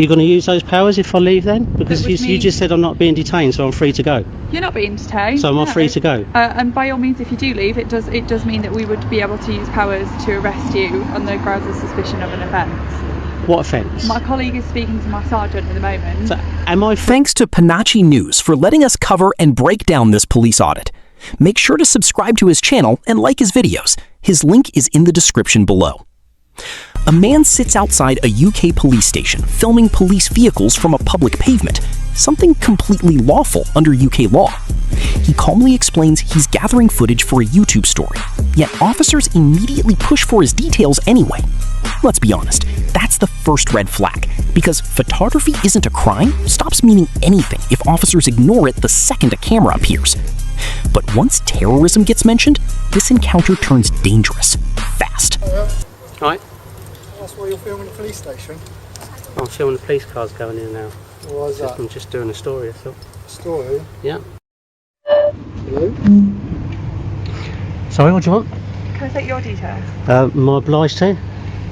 You're going to use those powers if I leave then? Because you just said I'm not being detained, so I'm free to go. You're not being detained. So am I free to go? And by all means, if you do leave, it does mean that we would be able to use powers to arrest you on the grounds of suspicion of an offence. What offence? My colleague is speaking to my sergeant at the moment. So, am I Thanks to Panachi News for letting us cover and break down this police audit. Make sure to subscribe to his channel and like his videos. His link is in the description below. A man sits outside a UK police station filming police vehicles from a public pavement, something completely lawful under UK law. He calmly explains he's gathering footage for a YouTube story, yet officers immediately push for his details anyway. Let's be honest, that's the first red flag, because photography isn't a crime stops meaning anything if officers ignore it the second a camera appears. But once terrorism gets mentioned, this encounter turns dangerous, fast. Right. That's why you're filming the police station? I'm filming the police cars going in now. Why is that? I'm just doing a story, I thought. Story? Yeah. Hello? Sorry, what do you want? Can I take your details? Am I obliged to?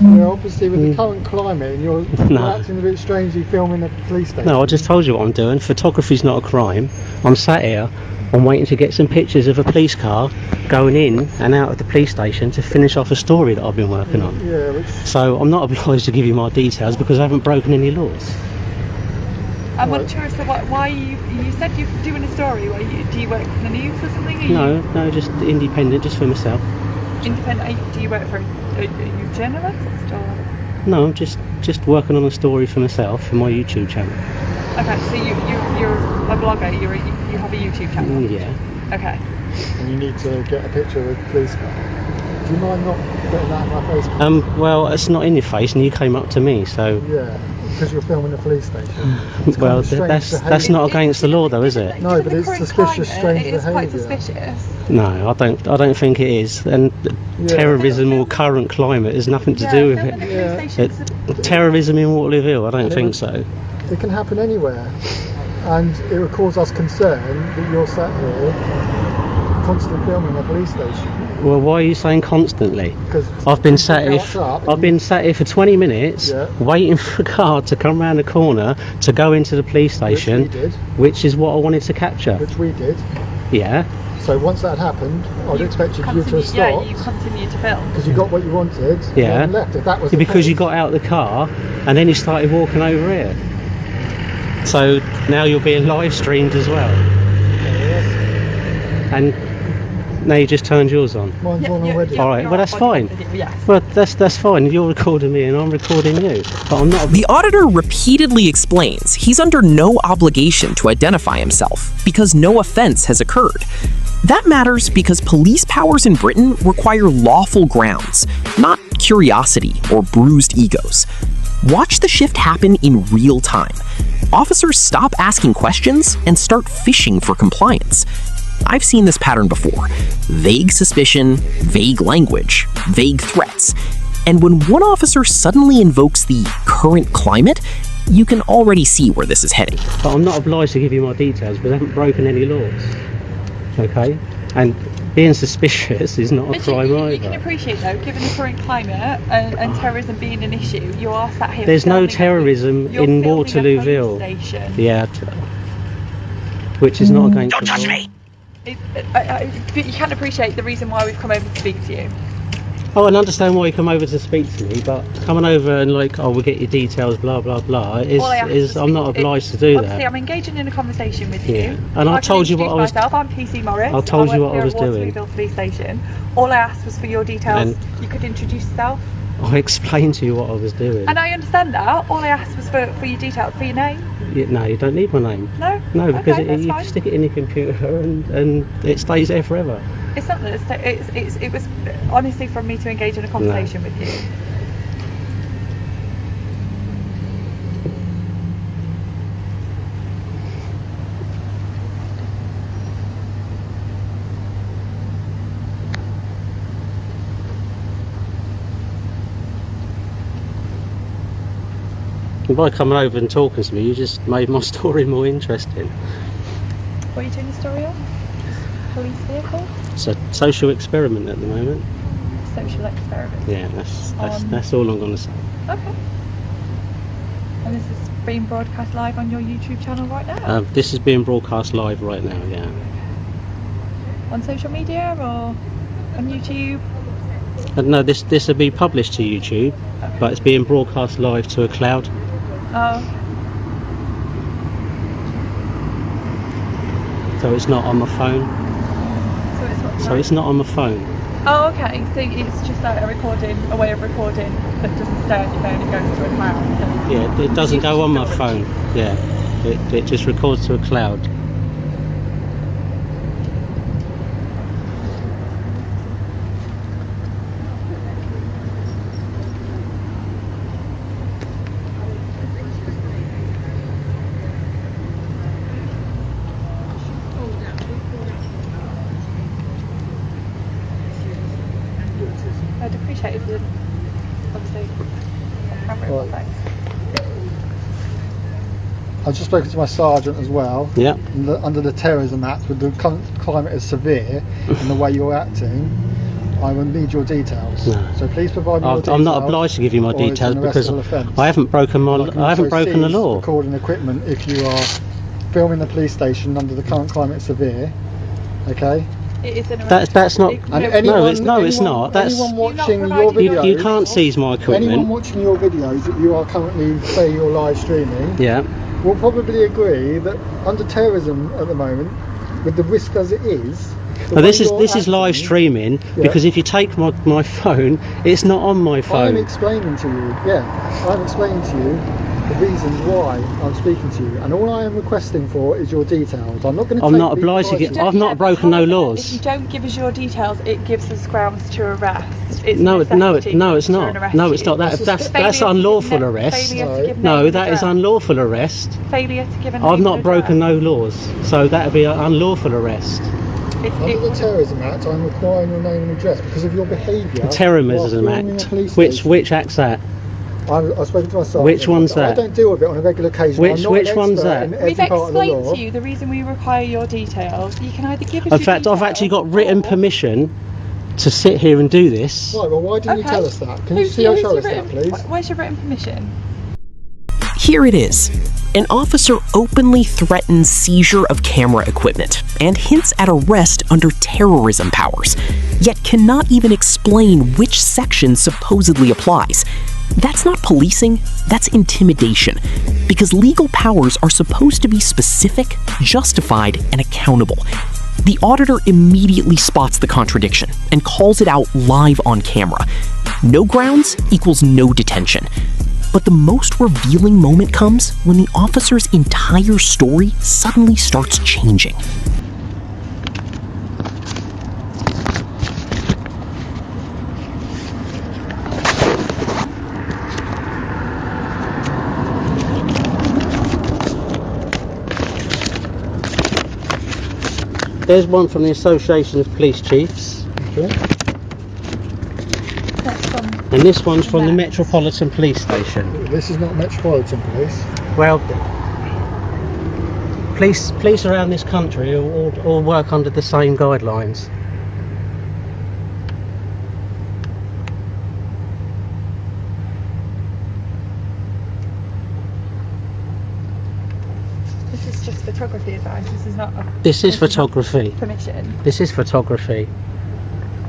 Well, obviously with the current climate and you're No. acting a bit strangely filming the police station. No, I just told you what I'm doing. Photography's not a crime. I'm sat here, I'm waiting to get some pictures of a police car going in and out of the police station to finish off a story that I've been working on. Yeah, which... So I'm not obliged to give you my details because I haven't broken any laws. I'm unsure as to why you said you're doing a story. Do you work for the news or something? No, just independent, just for myself. Independent? Do you work for are you journalist or? No, I'm just working on a story for myself for my YouTube channel. Okay, so you're a blogger. You have a YouTube channel. Yeah. Okay. And you need to get a picture of the police car. Do you mind not putting that in my face? Well, it's not in your face, and you came up to me, so. Yeah, because you're filming the police station. Well, that's not against the law, though, is it? No, but it's suspicious, strange behaviour. It is quite suspicious. No, I don't think it is. And terrorism or current climate has nothing to do with it. Terrorism in Waterloo, I don't think so. It can happen anywhere, and it would cause us concern that you're sat here constantly filming a police station. Well, why are you saying constantly? Because I've been sat here for 20 minutes waiting for a car to come round the corner to go into the police station, which is what I wanted to capture. Which we did. Yeah. So once that happened, I'd expect you to stop. Yeah, you continued to film. Because you got what you wanted. Yeah. And left. If that was because you got out of the car and then you started walking over here. So now you're being live streamed as well. And now you just turned yours on. Mine's on already. All right, well that's fine. Yes. Well, that's fine. You're recording me and I'm recording you. But I'm not. The auditor repeatedly explains he's under no obligation to identify himself because no offense has occurred. That matters because police powers in Britain require lawful grounds, not curiosity or bruised egos. Watch the shift happen in real time. Officers stop asking questions and start fishing for compliance. I've seen this pattern before. Vague suspicion, vague language, vague threats. And when one officer suddenly invokes the current climate, you can already see where this is heading. But I'm not obliged to give you my details because I haven't broken any laws. Okay? And being suspicious is not a crime either. You can appreciate though, given the current climate and terrorism being an issue, you are sat here. There's no terrorism in Waterlooville. Yeah. Which is not against the law. Don't touch me! But you can't appreciate the reason why we've come over to speak to you. Oh, I understand why you come over to speak to me, but coming over and like, oh, we'll get your details, blah blah blah, I'm not obliged to do that. Obviously, I'm engaging in a conversation with you. Yeah. And I told you what I was. Myself, I'm PC Morris. I told you what I was doing. Police station. All I asked was for your details. And you could introduce yourself. I explained to you what I was doing. And I understand that. All I asked was for your details, for your name. No, you don't need my name. No? No, because okay, you stick it in your computer and it stays there forever. It's not that it was honestly from me to engage in a conversation with you. By coming over and talking to me, you just made my story more interesting. What are you doing the story on? Police vehicle? It's a social experiment at the moment. Social experiment? Yeah, that's all I'm going to say. Okay. And this is being broadcast live on your YouTube channel right now? This is being broadcast live right now, yeah. On social media or on YouTube? No, this will be published to YouTube, but it's being broadcast live to a cloud. Oh. So it's not on my phone. So it's what? So it's not on my phone. Oh, okay. So it's just like a way of recording that doesn't stay on your phone, it goes to a cloud. So Yeah, it doesn't go on my phone. Yeah, it just records to a cloud. I'd appreciate if you obviously on camera. Right. Thanks. I've just spoken to my sergeant as well. Yeah. Under the Terrorism Act, with the current climate is severe and the way you're acting, I will need your details. No. So please provide me your details. I'm not obliged to give you my or it's details an because arrestable offence. I haven't broken my And I can I haven't also broken the seize law. recording equipment if you are filming the police station under the current climate severe. Okay. It is an That's not. it- And no, anyone- it's not. That's- anyone You're not watching your providing You, videos. you can't seize my Anyone equipment. watching your videos that you are currently, say, you're live streaming, Yeah. will probably agree that under terrorism at the moment, with the risk as it is. the Now way this you're is live acting- streaming Yeah. because if you take my phone, it's not on my I'm phone. explaining to you, I'm explaining to you the reasons why I'm speaking to you, and all I am requesting for is your details. I'm not going to. I'm not obliged to get. I've not broken no If laws. you don't give us your details, it gives us grounds to arrest. It's No, necessity no, it's to not. arrest No, it's you. not. That's unlawful arrest. Failure to give No, name and that is address. unlawful arrest. Failure to give a name I've and not broken address. no laws, so that would be an unlawful arrest. Under the Terrorism Act, I'm requiring your name and address because of your behaviour. The Terrorism Act. Which act's that? I've spoken to my sergeant. Which one's I that? don't deal with it on a regular occasion. Which- I'm not which an one's expert that? in every We've part of the explained law. to you the reason we require your details. You can either give us In your fact, I've details actually got written or- permission to sit here and do this. Right, well, why didn't you Okay. tell us that? Can you Who's show your us that, written- please? Where's your written permission? Here it is. An officer openly threatens seizure of camera equipment and hints at arrest under terrorism powers, yet cannot even explain which section supposedly applies. That's not policing, that's intimidation, because legal powers are supposed to be specific, justified, and accountable. The auditor immediately spots the contradiction and calls it out live on camera. No grounds equals no detention. But the most revealing moment comes when the officer's entire story suddenly starts changing. There's one from the Association of Police Chiefs, Okay. That's from and this one's from the Next. Metropolitan Police Station. This is not Metropolitan Police. Well, police around this country all work under the same guidelines. This is just photography advice. This is not. This is this not photography. permission. This is photography.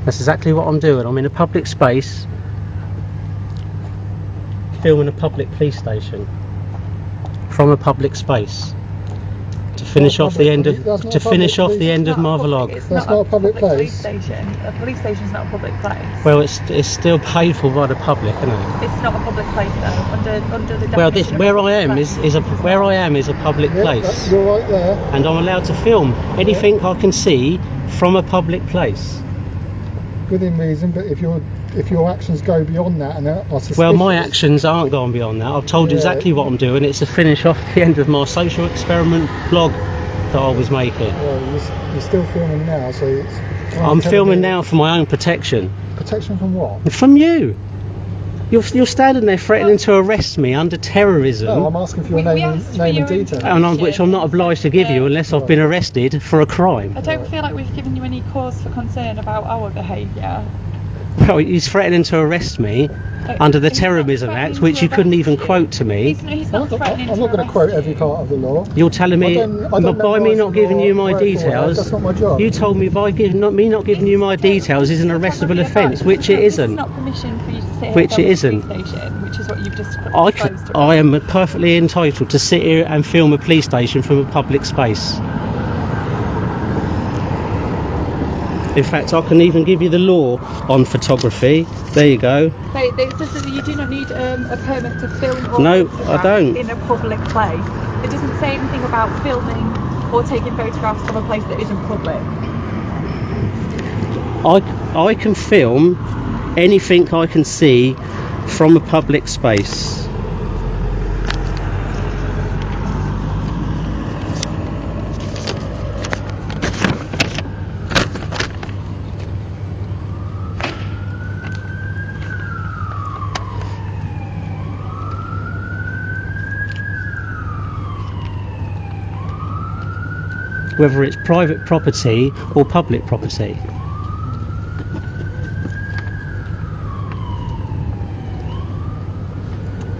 That's exactly what I'm doing. I'm in a public space, filming a public police station from a public space to finish off the end of That's not to a finish public off the police- end of my vlog. It's That's not not a public police place. station. A police station is not a public place. Well, it's still paid for by the public, isn't it? It's not a public place though. Under the Well, this definition of where public I am place, is a it's where not. I am is a public Yeah, place, you're right there. and I'm allowed to film anything I can see from a public place. Within reason, but if your actions go beyond that and are suspicious. Well, my actions aren't gone beyond that. I've told you Yeah. exactly what I'm doing. It's to finish off the end of my social experiment blog that I was making. Well, you're still filming now, so it's. I'm filming now for my own protection. Protection from what? From you. You're standing there threatening to arrest me under terrorism, No, I'm asking for your We name asked for and your details. which I'm not obliged to give you unless I've been arrested for a crime. I don't feel like we've given you any cause for concern about our behaviour. Well, he's threatening to arrest me under the He's not Terrorism Act, threatening which to you couldn't arrest even you. quote to me. He's not threatening I'm not going to quote every you. part of the law. You're telling me, I don't know by me not giving you my word for word, details, that's not my job. you told me by me not giving you my details is an arrestable offence, which it This is isn't. not permission for you to sit here Which and it film isn't. a police station, which is what you've just I disclosed to us. am perfectly entitled to sit here and film a police station from a public space. In fact, I can even give you the law on photography. There you go. So it says that you do not need a permit to film or No, I photograph don't. in a public place. It doesn't say anything about filming or taking photographs of a place that isn't public. I can film anything I can see from a public space. Whether it's private property or public property.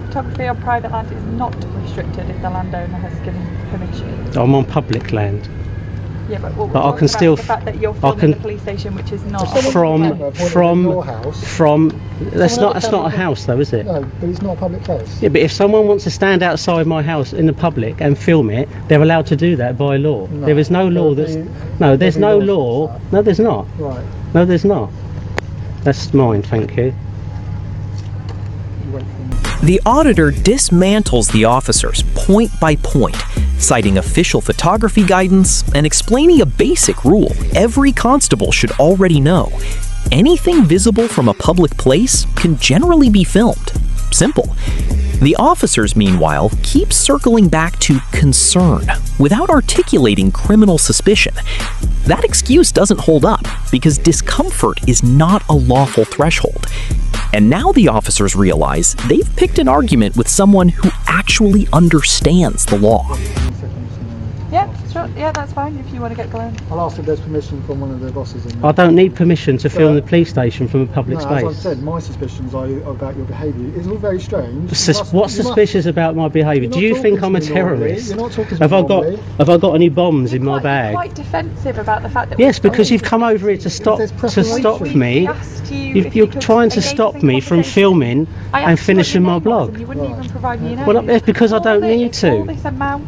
Photography on private land is not restricted if the landowner has given permission. I'm on public land. Yeah, but what But we're I can talking still about is the fact that you're I filming can- the police station, which is not If someone From pointed at your house, that's Someone not else a house though, is it? no, but it's not a public place. Yeah, but if someone wants to stand outside my house in the public and film it, they're allowed to do that by law. No, There is no law there'll that's be- no, there's no there'll be laws law. against that. No, there's not. Right. No, there's not. That's mine, thank you. You wait for me. The auditor dismantles the officers point by point, citing official photography guidance and explaining a basic rule every constable should already know. Anything visible from a public place can generally be filmed. Simple. The officers, meanwhile, keep circling back to concern without articulating criminal suspicion. That excuse doesn't hold up because discomfort is not a lawful threshold. And now the officers realize they've picked an argument with someone who actually understands the law. 1 second, Yeah, sure. Yeah, that's fine if you want to get going. I'll ask if there's permission from one of the bosses in there. I don't need permission to film the police station from a public No, space. as I said, my suspicions are about your behaviour. It's all very strange. What's suspicious about my behaviour? You're Do not you talking think to I'm a me normally. terrorist? You're not talking to Have me I got normally. Have I got any bombs in You're my bag? quite defensive about the fact that Yes, we're because you've filming come over here to stop there's preparation. me. We asked you if You're you could trying to engage stop in me from conversation. filming I and asked you what finishing your my name was blog. and you wouldn't Right. even provide me your name. Well, that's because I don't need All to. this amount.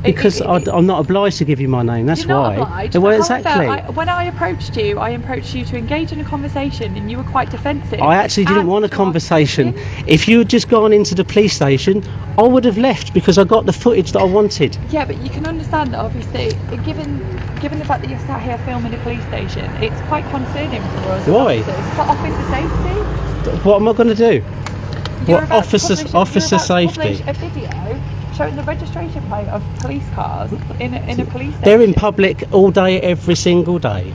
Because I'm not obliged to give you my name. That's You're not why. obliged. Well, However, exactly. when I approached you to engage in a conversation, and you were quite defensive. I actually didn't And want a to ask conversation. questions. If you had just gone into the police station, I would have left because I got the footage that I wanted. Yeah, but you can understand that obviously, given the fact that you're sat here filming a police station, it's quite concerning for us. Why? Officers, for officer safety. What am I going to do? You're What about to officer publish safety? a video showing the registration plate of police cars in a police station. They're in public all day, every single day.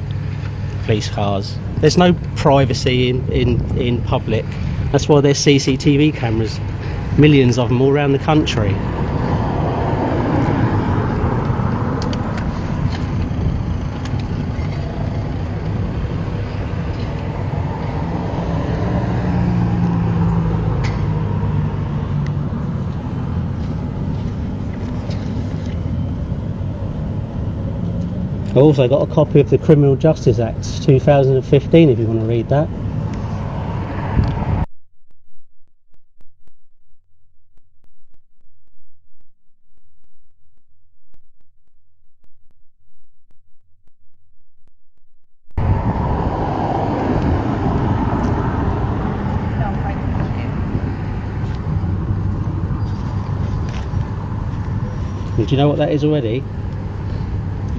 Police cars. There's no privacy in public. That's why there's CCTV cameras, millions of them all around the country. I've also got a copy of the Criminal Justice Act 2015 if you want to read that. No, I'm fine, thank Do you know what that is already? you.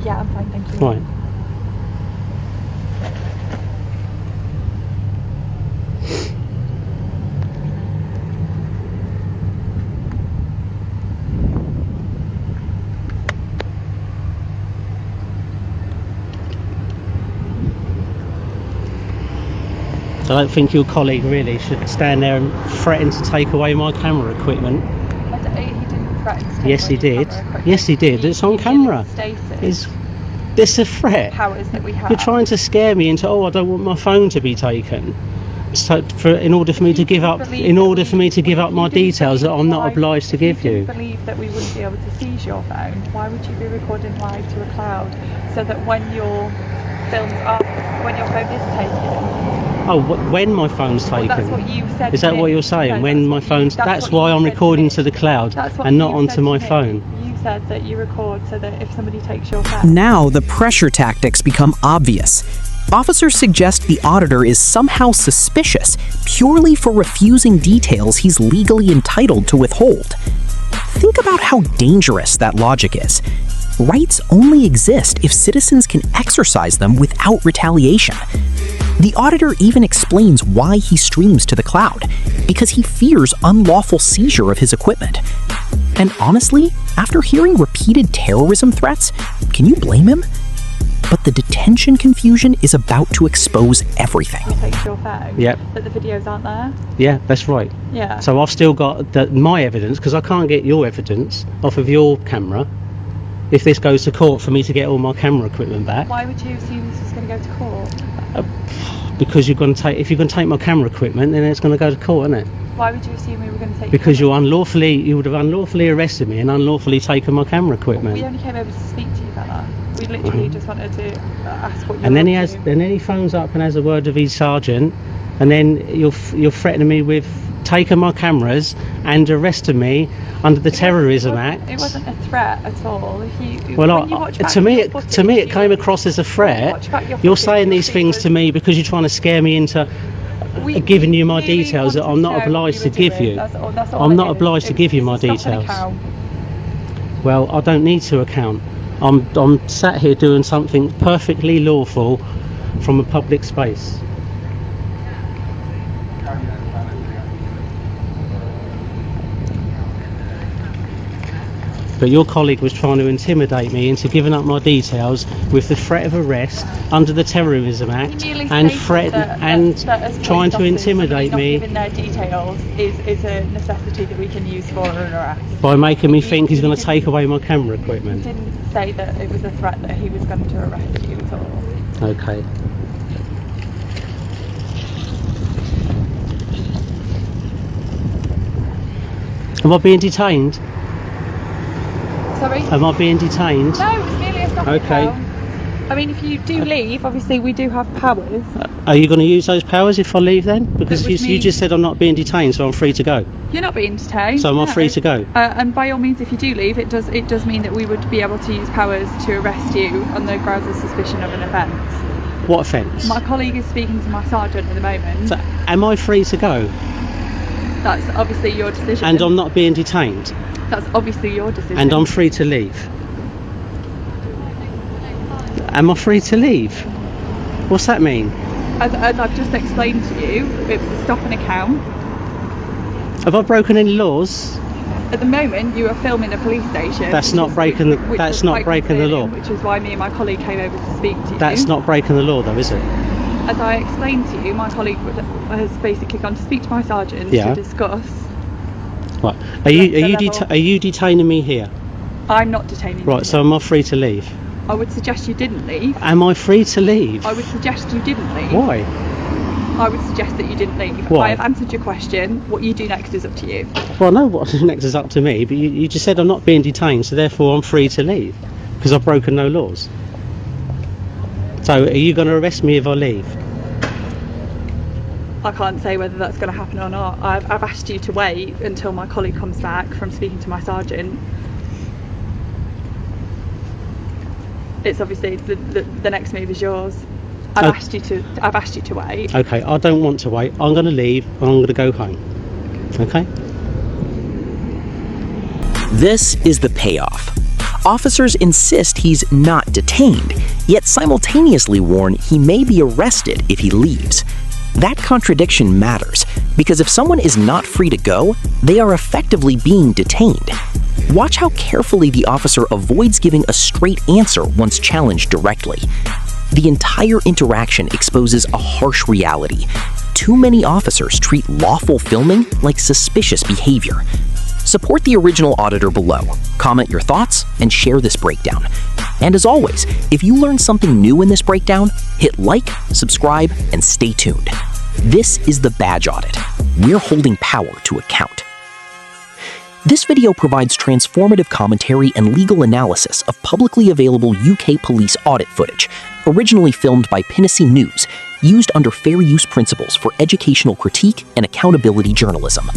Yeah, I'm fine, thank you. Right. I don't think your colleague really should stand there and threaten to take away my camera equipment. He didn't threaten to take Yes, he away your did. camera equipment. Yes, he did. It's on He camera. stated Is this a threat? powers that we have. You're trying to scare me into, oh, I don't want my phone to be taken. So, in order for me to give up my details that I'm not obliged to give you. If you believe that we wouldn't be able to seize your phone, why would you be recording live to a cloud so that when your phone is taken? Oh, when my phone's taken? Well, that's what you said. Is that what you're saying? No, when my phone's... That's why I'm recording to the cloud and not onto my phone. You said that you record so that if somebody takes your phone... Now the pressure tactics become obvious. Officers suggest the auditor is somehow suspicious purely for refusing details he's legally entitled to withhold. Think about how dangerous that logic is. Rights only exist if citizens can exercise them without retaliation. The auditor even explains why he streams to the cloud, because he fears unlawful seizure of his equipment. And honestly, after hearing repeated terrorism threats, can you blame him? But the detention confusion is about to expose everything. Takes your phone. Yep. But the videos aren't there. Yeah, that's right. Yeah. So I've still got my evidence, because I can't get your evidence off of your camera if this goes to court for me to get all my camera equipment back. Why would you assume this was going to go to court? Because if you're going to take my camera equipment, then it's going to go to court, isn't it? Why would you assume we were going to take? Because you would have unlawfully arrested me and unlawfully taken my camera equipment. We only came over to speak to you, fella. We literally just wanted to ask what you. And then he phones up and has a word with his sergeant, and then you're threatening me with taking my cameras and arresting me under the Terrorism Act. It wasn't a threat at all. To me it came across as a threat. You're saying these things to me because you're trying to scare me into giving you my details that I'm not obliged to give you. I'm not obliged to give you my details. Well, I don't need to account. I'm sat here doing something perfectly lawful from a public space. But your colleague was trying to intimidate me into giving up my details with the threat of arrest under the Terrorism Act and trying to intimidate me. Giving their details is a necessity that we can use for an arrest. By making me think he's going to take away my camera equipment. He didn't say that it was a threat that he was going to arrest you at all. Okay. Am I being detained? Sorry? Am I being detained? No, it's merely a stop and Okay. count. I mean, if you do leave, obviously we do have powers. Are you going to use those powers if I leave then? Because Which you means- just said I'm not being detained, so I'm free to go. You're not being detained. So am I free to go? And by all means, if you do leave, it does mean that we would be able to use powers to arrest you on the grounds of suspicion of an offence. What offence? My colleague is speaking to my sergeant at the moment. So, am I free to go? That's obviously your decision. And I'm not being detained? That's obviously your decision. And I'm free to leave? Am I free to leave? What's that mean? As I've just explained to you, it was a stop and account. Have I broken any laws? At the moment, you are filming a police station. That's not breaking the law. Which is why me and my colleague came over to speak to you. That's not breaking the law, though, is it? As I explained to you, my colleague has basically gone to speak to my sergeant to discuss. Right. Are you detaining me here? I'm not detaining you. Right. So am I free to leave? I would suggest you didn't leave. Am I free to leave? I would suggest you didn't leave. Why? I would suggest that you didn't leave. Why? I have answered your question. What you do next is up to you. Well, I know what next is up to me, but you just said I'm not being detained, so therefore I'm free to leave because I've broken no laws. So are you going to arrest me if I leave? I can't say whether that's going to happen or not. I've asked you to wait until my colleague comes back from speaking to my sergeant. It's obviously the next move is yours. I've asked you to wait. Okay, I don't want to wait. I'm going to leave and I'm going to go home. Okay? This is the payoff. Officers insist he's not detained, yet simultaneously warn he may be arrested if he leaves. That contradiction matters, because if someone is not free to go, they are effectively being detained. Watch how carefully the officer avoids giving a straight answer once challenged directly. The entire interaction exposes a harsh reality. Too many officers treat lawful filming like suspicious behavior. Support the original Auditor below, comment your thoughts, and share this breakdown. And as always, if you learned something new in this breakdown, hit like, subscribe, and stay tuned. This is the Badge Audit. We're holding power to account. This video provides transformative commentary and legal analysis of publicly available UK police audit footage, originally filmed by Pinnacy News, used under fair use principles for educational critique and accountability journalism.